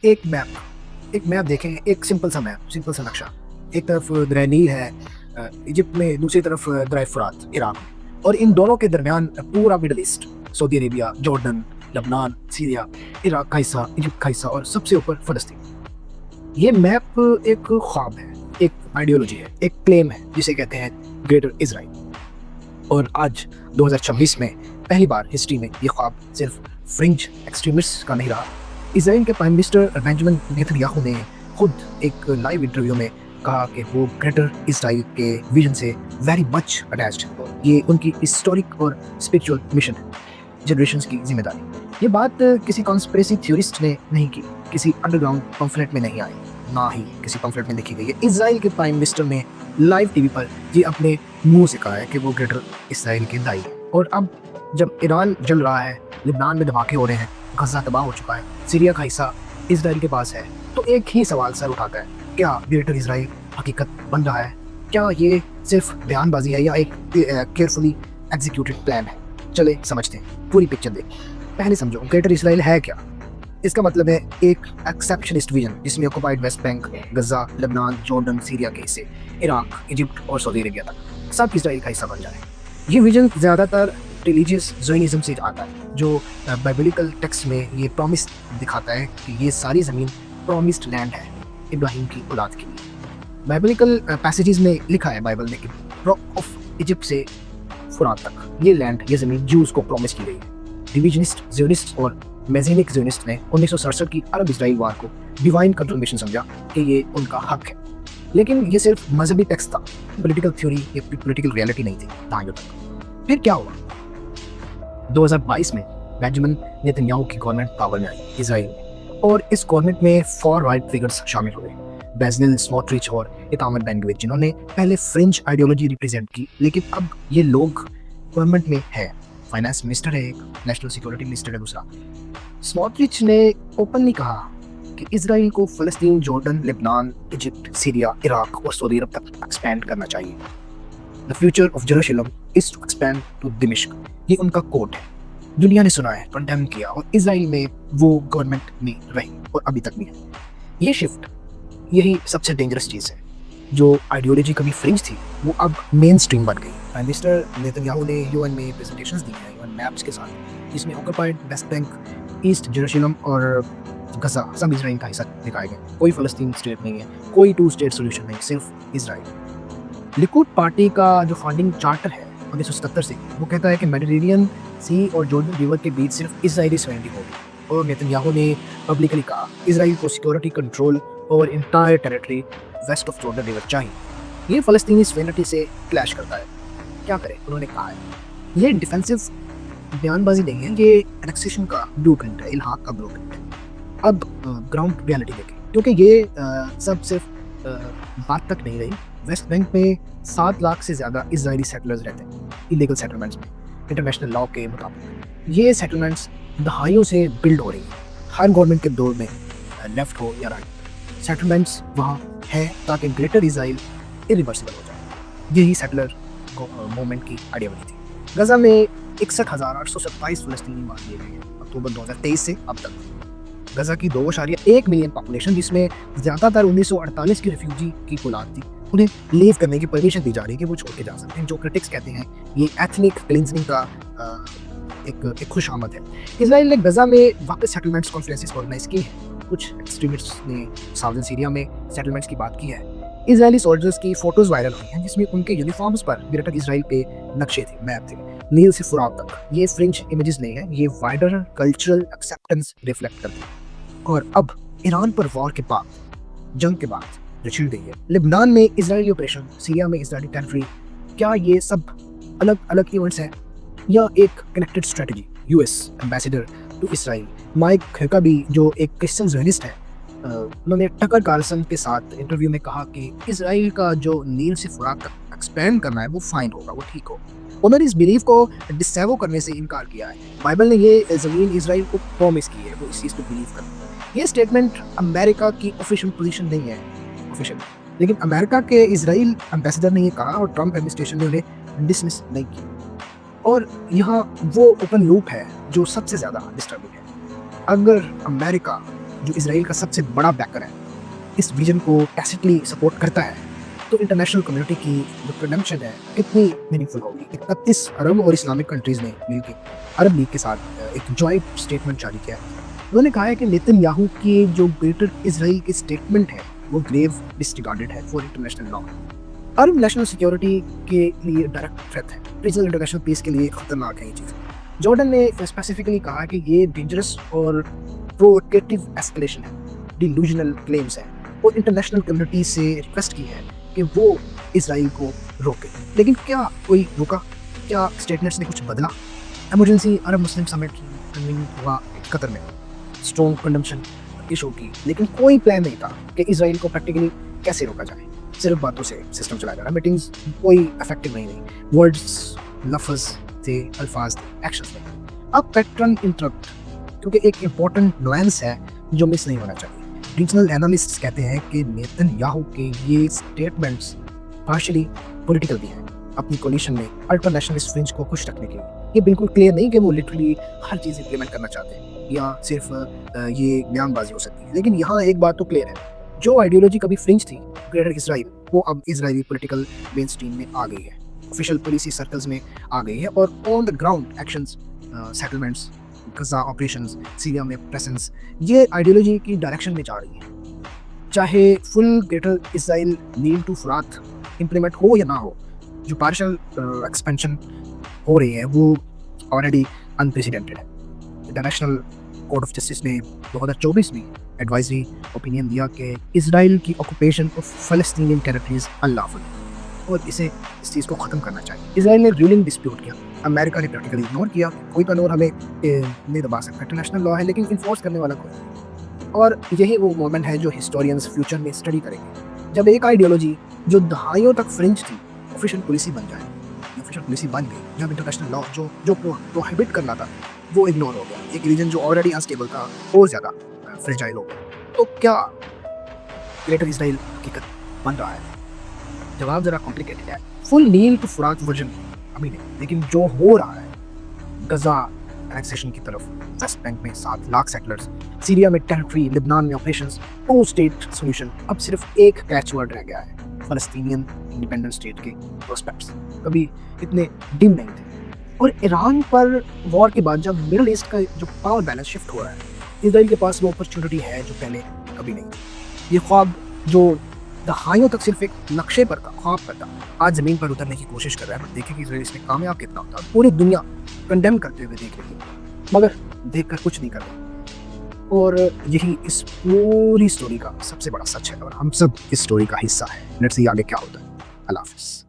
एक मैप देखें, एक सिंपल सा मैप, सिंपल सा नक्शा। एक तरफ दरिया नील है इजिप्ट में, दूसरी तरफ दरिया फुरात इराक में, और इन दोनों के दरमियान पूरा middle east, Saudi Arabia, Jordan, लबनान, सीरिया, इराक का हिस्सा, इजिप्ट का हिस्सा, और सबसे ऊपर फलस्तीन। ये मैप एक ख्वाब है, एक आइडियोलॉजी है, एक क्लेम है जिसे कहते हैं ग्रेटर इजराइल। और आज 2026 में पहली बार हिस्ट्री में ये ख्वाब सिर्फ फ्रिंज एक्सट्रीमिस्ट का नहीं रहा। इसराइल के प्राइम मिनिस्टर बेंजामिन नेतन्याहू ने खुद एक लाइव इंटरव्यू में कहा कि वो ग्रेटर इसराइल के विजन से वेरी मच अटैच्ड है। ये उनकी हिस्टोरिक और स्पिरिचुअल मिशन है, जनरेशंस की जिम्मेदारी। ये बात किसी कॉन्स्पिरेसी थ्योरिस्ट ने नहीं की, किसी अंडरग्राउंड पम्फलेट में नहीं आई, ना ही किसी पम्फलेट में लिखी गई है। इसराइल के प्राइम मिनिस्टर ने लाइव टीवी पर ये अपने मुंह से कहा है कि वो ग्रेटर इसराइल के दाई है। और अब जब ईरान जल रहा है, लेबनान में धमाके हो रहे हैं, गजा तबाह हो चुका है, सीरिया का हिस्सा इसराइल के पास है, तो एक ही सवाल सर उठाता है, क्या ग्रेटर इसराइल हकीकत बन रहा है? क्या ये सिर्फ बयानबाजी है या एक केयरफुली एग्जीक्यूटेड प्लान है? चले समझते हैं, पूरी पिक्चर देखें। पहले समझो ग्रेटर इसराइल है क्या। इसका मतलब है एक एक्सेप्शनिस्ट विजन जिसमें ऑक्युपाइड वेस्ट बैंक, गजा, लेबनान, जॉर्डन, सीरिया के हिस्से, इराक, इजिप्ट और सऊदी अरेबिया तक सब इसराइल का हिस्सा बन जाए। ये विजन ज़्यादातर रिलीजियस ज़ोनिज़म से आता है, जो बाइबलिकल टेक्स्ट में ये प्रॉमिस दिखाता है कि ये सारी ज़मीन प्रॉमिस्ड लैंड है इब्राहिम की औलाद के लिए। बाइबलिकल पैसेजेस में लिखा है बाइबल में कि रॉक ऑफ इजिप्ट से फुरात तक ये लैंड, ये ज़मीन ज्यूज़ को प्रॉमिस की गई है। डिविजनिस्ट ज़ियोनिस्ट और मेज़ेनिक ज़ियोनिस्ट ने 1967 की अरब इजराइल वार को डिवाइन कंफर्मेशन समझा कि ये उनका हक है। लेकिन ये सिर्फ मजहबी टेक्स्ट था, पॉलिटिकल थ्योरी या पॉलिटिकल रियलिटी नहीं थी दहाइयों तक। फिर क्या हुआ? 2022 में बेंजामिन नेतन्याहू की गवर्नमेंट पावर में आई इसराइल में, और इस गवर्नमेंट में फॉर राइट फिगर्स शामिल हुए, बेजलेल, स्मोट्रिच और इतामर बेन-गविर, जिन्होंने पहले फ्रिंज आइडियोलॉजी रिप्रेजेंट की, लेकिन अब ये लोग गवर्नमेंट में है। फाइनेंस मिनिस्टर है एक, नेशनल सिक्योरिटी मिनिस्टर है दूसरा। स्मोट्रिच ने ओपनली कहा कि इसराइल को फ़लस्तीन, Jordan, Lebanon, Egypt, Syria, Iraq और सऊदी अरब तक एक्सपैंड करना चाहिए। The future of Jerusalem is to expand to दिमिश्क, ये उनका कोट है। दुनिया ने सुना है, कंडेम किया, और इसराइल में वो गवर्नमेंट में रही और अभी तक भी है। ये शिफ्ट, यही सबसे डेंजरस चीज़ है। जो आइडियोलॉजी कभी फ्रिंज थी वो अब मेन स्ट्रीम बन गई। प्राइम मिनिस्टर नेतन्याहू ने यूएन में प्रेजेंटेशंस दी हैं, यूएन मैप्स के साथ, जिसमें occupied West Bank, east Jerusalem और गजा सब इसराइल का हिस्सा दिखाए गए। कोई फ़लस्तीन स्टेट नहीं है, कोई टू स्टेट सोल्यूशन नहीं, सिर्फ इसराइल। लिकुड पार्टी का जो फंडिंग चार्टर है 1977 से, वो कहता है कि मेडिटेरेनियन सी और जॉर्डन रिवर के बीच सिर्फ इसराइली सॉवरेनिटी होगी। और नेतन्याहू ने पब्लिकली कहा इसराइल को security control over entire territory west of Jordan river चाहिए। ये फ़लस्तीनी सॉवरेनिटी से क्लैश करता है। क्या करें, उन्होंने कहा है। ये डिफेंसिव बयानबाजी नहीं है, ये एनेक्सेशन का ब्लूप्रिंट है, इल्हाक का ब्लूप्रिंट है। अब ग्राउंड रियलिटी देखें, क्योंकि ये सब सिर्फ बात तक नहीं रही। वेस्ट बैंक में 7 लाख से ज़्यादा इजरायली सेटलर्स रहते हैं, इलीगल सेटलमेंट्स में, इंटरनेशनल लॉ के मुताबिक। ये सेटलमेंट्स दहाइयों से बिल्ड हो रही हैं, हर गवर्नमेंट के दौर में, लेफ्ट हो या राइट। सेटलमेंट्स वहाँ है ताकि ग्रेटर इसराइल इरिवर्सिबल हो जाए। यही सेटलर मूवमेंट की आइडियोलॉजी थी। गजा में 61,827 फ़लस्तीनी मार दिए गए हैं अक्टूबर 2023 से अब तक। गजा की 2.1 मिलियन पॉपुलेशन, जिसमें ज़्यादातर 1948 की रिफ्यूजी की औलाद थी, उन्हें लीव करने की परमिशन दी जा रही है कि वो छोड़ के जा सकते हैं। जो क्रिटिक्स कहते हैं ये एथनिक क्लींजिंग का एक खुश आमद है। इसराइल ने गजा में वापस सेटलमेंट्स कॉन्फ्रेंसेस ऑर्गेनाइज की है। कुछ एक्सट्रीमिस्ट्स ने साउदर्न सीरिया में सेटलमेंट्स की बात की है। इजरायली सोल्जर्स की फोटोज वायरल हुई हैं, जिसमें उनके यूनिफॉर्म्स पर ग्रेटर इसराइल के नक्शे थे, मैप थे, नील से फुरात तक। ये फ्रिंज इमेजेस नहीं है, ये वाइडर कल्चरल एक्सेप्टेंस रिफ्लेक्ट करते हैं। और अब ईरान पर वॉर के बाद, जंग के बाद जो छिड़ गई है, लेबनान में इजरायली ऑपरेशन, सीरिया में इजरायली टेरिटरी, क्या ये सब अलग अलग इवेंट्स हैं या एक connected strategy? US ambassador to Israel Mike Huckabee, जो एक क्रिश्चियन ज़ियोनिस्ट है, उन्होंने टकर कार्लसन के साथ इंटरव्यू में कहा कि इसराइल का जो नील से फुरात तक एक्सपेंड करना है वो फाइन होगा, वो ठीक हो। उन्होंने इस बिलीफ को डिसेवो करने से इनकार किया है। बाइबल ने ये ज़मीन इसराइल को प्रॉमिस की है, वो इस चीज़ को बिलीव करते हैं। ये स्टेटमेंट अमेरिका की ऑफिशियल पोजीशन नहीं है ऑफिशियल, लेकिन अमेरिका के इसराइल एम्बेसडर ने ये कहा और ट्रंप एडमिनिस्ट्रेशन ने उन्हें डिसमिस नहीं किया। और यहाँ वो ओपन लूप है जो सबसे ज़्यादा डिस्टर्बिंग है। अगर अमेरिका जो इसराइल का सबसे बड़ा बैकर है, इस विजन को टैसिटली सपोर्ट करता है, तो इंटरनेशनल कम्युनिटी की जो कंडेम्पशन है कितनी मीनिंगफुल होगी। 31 अरब और इस्लामिक कंट्रीज़ ने मिलकर अरब लीग के साथ एक जॉइंट स्टेटमेंट जारी किया है। उन्होंने कहा है कि नेतन्याहू की जो ग्रेटर इसराइल की स्टेटमेंट है वो ग्रेव डिसरिगार्डेड है for international law. Arab national security के लिए डायरेक्ट थ्रेट है, रीजनल इंटरनेशनल पीस के लिए खतरनाक है ये चीज़। जॉर्डन ने स्पेसिफिकली कहा कि ये डेंजरस और प्रोवोकेटिव एस्केलेशन है, डिलूजनल क्लेम्स है, और इंटरनेशनल कम्युनिटी से रिक्वेस्ट की है कि वो इसराइल को रोके। लेकिन क्या कोई रोका? क्या स्टेटमेंट्स ने कुछ बदला? इमरजेंसी अरब मुस्लिम समिट कन्वीन हुआ कतर में, स्ट्रॉन्ग कंडम्पशन इशू की, लेकिन कोई प्लान नहीं था कि इसराइल को प्रैक्टिकली कैसे रोका जाए। सिर्फ बातों से सिस्टम चलाया जा रहा, मीटिंग्स कोई इफेक्टिव नहीं, वर्ड्स, लफ्ज़ थे, अल्फाज थे, एक्शंस थे। अब पैटर्न इंटरप्ट, क्योंकि एक इम्पॉर्टेंट नुएंस है जो मिस नहीं होना चाहिए। रीजनल एनालिस्ट्स कहते हैं कि नेतन्याहू के ये स्टेटमेंट्स पार्शियली पॉलिटिकल भी हैं, अपनी कोलिशन में अल्ट्रा नेशनलिस्ट फ्रिंज को खुश रखने के लिए। ये बिल्कुल क्लियर नहीं कि वो लिटरली हर चीज़ इंप्लीमेंट करना चाहते हैं या सिर्फ ये बयानबाजी हो सकती है। लेकिन यहाँ एक बात तो क्लियर है, जो आइडियोलॉजी कभी फ्रिंज थी ग्रेटर इसराइल, वो अब इजरायली पॉलिटिकल मेन स्ट्रीम में आ गई है, ऑफिशियल पॉलिसी सर्कल्स में आ गई है, और on the ground actions, settlements, Gaza operations, Syria में प्रेजेंस, ये आइडियोलॉजी की डायरेक्शन में जा रही है। चाहे full greater Israel Nile to फुरात इम्प्लीमेंट हो या ना हो, जो पार्शियल एक्सपेंशन हो रही है वो ऑलरेडी अनप्रेसिडेंटेड है। इंटरनेशनल कोर्ट ऑफ जस्टिस ने 2024 में एडवाइजरी ओपिनियन दिया कि इसराइल की ऑक्यूपेशन ऑफ फ़लस्तीनियन टेरिटरीज अनलॉफुल है और इस चीज़ को ख़त्म करना चाहिए। इसराइल ने रूलिंग डिस्प्यूट किया, अमेरिका ने प्रैक्टिकली इग्नोर किया, कोई कानून हमें नहीं दबा सकता, इंटरनेशनल लॉ है, लेकिन इन्फोर्स करने वाला कोई नहीं। और यही वो मोमेंट है जो हिस्टोरियंस फ्यूचर में स्टडी करेंगे, जब एक आइडियोलॉजी जो दहाइयों तक फ्रिंज थी ऑफिशियल पॉलिसी बन जाए, ऑफिशियल पॉलिसी बन गई, जब इंटरनेशनल लॉ जो प्रोहिबिट करना था वो इग्नोर हो गया, एक रीजन जो ऑलरेडी अनस्टेबल था और ज़्यादा फ्रेजाइल हो गया। तो क्या ग्रेटर इसराइल हकीकत बन रहा है? जवाब ज़रा कॉम्प्लिकेटेड है। Full nil to Furat version अभी नहीं, लेकिन जो हो रहा है, गजा एनेक्सेशन की तरफ, वेस्ट बैंक में 7 लाख सेटलर्स, सीरिया में टेरिटरी, लिबनान में ऑपरेशंस, 2 स्टेट सोल्यूशन, अब सिर्फ एक कैचवर्ड रह गया है, फ़लस्तीनियन इंडिपेंडेंट स्टेट के प्रोस्पेक्ट्स कभी इतने डिम नहीं थे। और ईरान पर वॉर के बाद जब मिडिल ईस्ट का जो पावर बैलेंस शिफ्ट हो रहा है, इसराइल के पास वो अपॉर्चुनिटी है जो पहले कभी नहीं थी। ये ख्वाब जो दहाइयों तक सिर्फ एक नक्शे पर था, ख्वाब पर था, आज ज़मीन पर उतरने की कोशिश कर रहा है। देखें कि इसराइल इसमें कामयाब कितना होता है। पूरी दुनिया कंडेम करते हुए देख रही है, मगर देखकर कुछ नहीं कर रही। और यही इस पूरी स्टोरी का सबसे बड़ा सच है, और हम सब इस स्टोरी का हिस्सा है। लेट्स सी आगे क्या होता है। अल्लाह हाफ़िज़।